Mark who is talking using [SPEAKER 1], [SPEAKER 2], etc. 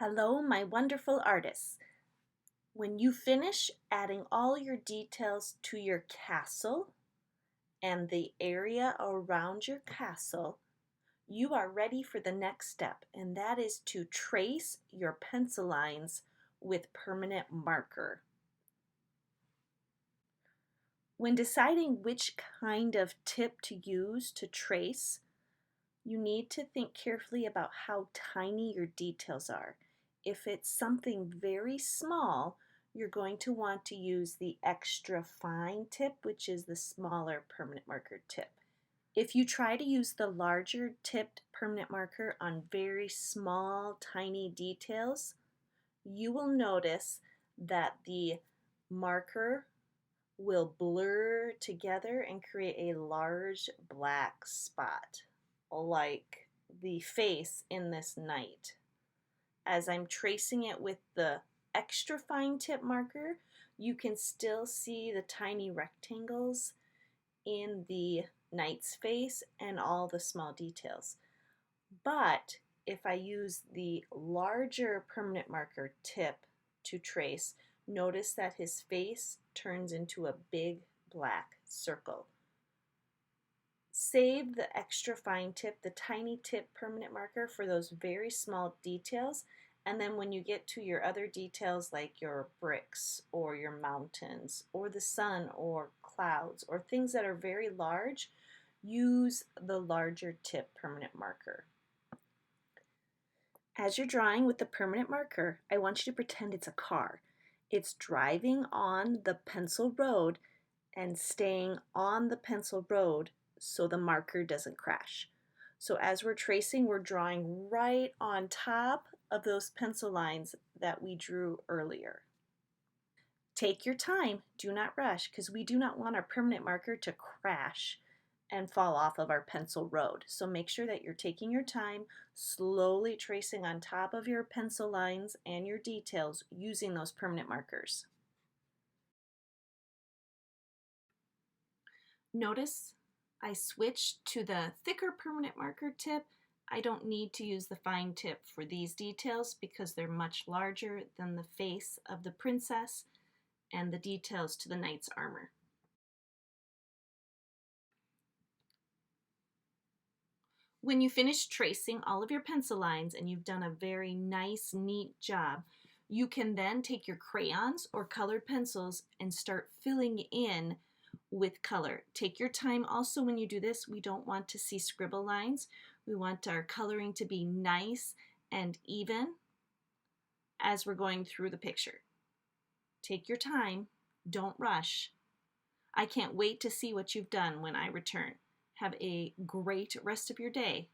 [SPEAKER 1] Hello, my wonderful artists. When you finish adding all your details to your castle and the area around your castle, you are ready for the next step, and that is to trace your pencil lines with permanent marker. When deciding which kind of tip to use to trace, you need to think carefully about how tiny your details are. If it's something very small, you're going to want to use the extra fine tip, which is the smaller permanent marker tip. If you try to use the larger tipped permanent marker on very small, tiny details, you will notice that the marker will blur together and create a large black spot, like the face in this knight. As I'm tracing it with the extra fine tip marker, you can still see the tiny rectangles in the knight's face and all the small details. But if I use the larger permanent marker tip to trace, notice that his face turns into a big black circle. Save the extra fine tip, the tiny tip permanent marker, for those very small details, and then when you get to your other details like your bricks or your mountains or the sun or clouds or things that are very large, use the larger tip permanent marker. As you're drawing with the permanent marker, I want you to pretend it's a car. It's driving on the pencil road and staying on the pencil road so the marker doesn't crash. So as we're tracing, we're drawing right on top of those pencil lines that we drew earlier. Take your time, do not rush, because we do not want our permanent marker to crash and fall off of our pencil road. So make sure that you're taking your time, slowly tracing on top of your pencil lines and your details using those permanent markers. Notice I switched to the thicker permanent marker tip. I don't need to use the fine tip for these details because they're much larger than the face of the princess and the details to the knight's armor. When you finish tracing all of your pencil lines and you've done a very nice, neat job, you can then take your crayons or colored pencils and start filling in with color. Take your time also when you do this. We don't want to see scribble lines. We want our coloring to be nice and even as we're going through the picture. Take your time, don't rush. I can't wait to see what you've done when I return. Have a great rest of your day.